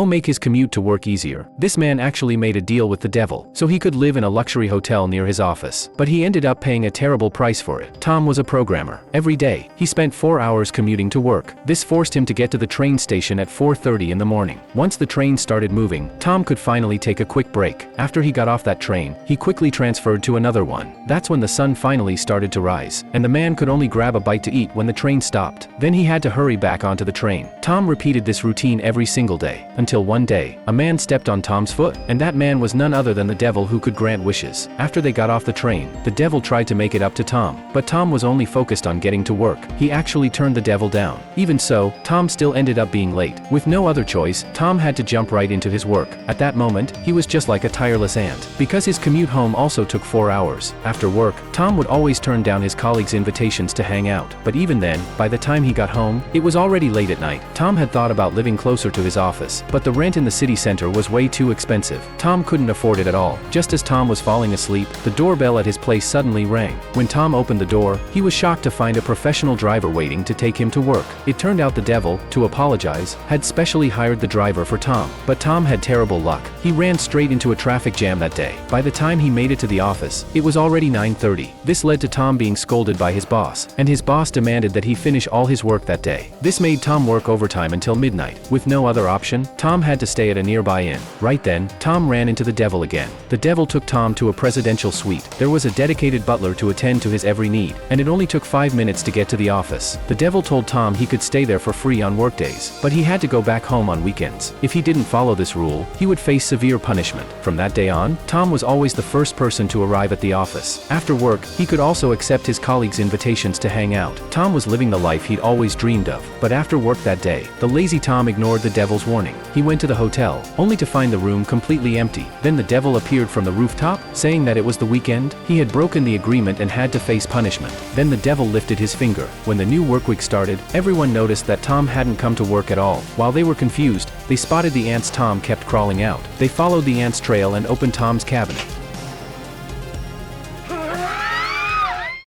make his commute to work easier. This man actually made a deal with the devil, so he could live in a luxury hotel near his office. But he ended up paying a terrible price for it. Tom was a programmer. Every day, he spent 4 hours commuting to work. This forced him to get to the train station at 4:30 in the morning. Once the train started moving, Tom could finally take a quick break. After he got off that train, he quickly transferred to another one. That's when the sun finally started to rise, and the man could only grab a bite to eat when the train stopped. Then he had to hurry back onto the train. Tom repeated this routine every single day, until one day, a man stepped on Tom's foot, and that man was none other than the devil who could grant wishes. After they got off the train, the devil tried to make it up to Tom, but Tom was only focused on getting to work. He actually turned the devil down. Even so, Tom still ended up being late. With no other choice, Tom had to jump right into his work. At that moment, he was just like a tireless ant. Because his commute home also took 4 hours. After work, Tom would always turn down his colleagues' invitations to hang out. But even then, by the time he got home, it was already late at night. Tom had thought about living closer to his office, but the rent in the city center was way too expensive. Tom couldn't afford it at all. Just as Tom was falling asleep, the doorbell at his place suddenly rang. When Tom opened the door, he was shocked to find a professional driver waiting to take him to work. It turned out the devil, to apologize, had specially hired the driver for Tom. But Tom had terrible luck. He ran straight into a traffic jam that day. By the time he made it to the office, it was already 9:30. This led to Tom being scolded by his boss, and his boss demanded that he finish all his work that day. This made Tom work overtime until midnight. With no other option, Tom had to stay at a nearby inn. Right then, Tom ran into the devil again. The devil took Tom to a presidential suite. There was a dedicated butler to attend to his every need, and it only took 5 minutes to get to the office. The devil told Tom he could stay there for free on workdays, but he had to go back home on weekends. If he didn't follow this rule, he would face severe punishment. From that day on, Tom was always the first person to arrive at the office. After work, he could also accept his colleagues' invitations to hang out. Tom was living the life he'd always dreamed of. But after work that day, the lazy Tom ignored the devil's warning. He went to the hotel, only to find the room completely empty. Then the devil appeared from the rooftop, saying that it was the weekend. He had broken the agreement and had to face punishment. Then the devil lifted his finger. When the new work week started, everyone noticed that Tom hadn't come to work at all. While they were confused, they spotted the ants Tom kept crawling out. They followed the ants' trail and opened Tom's cabinet.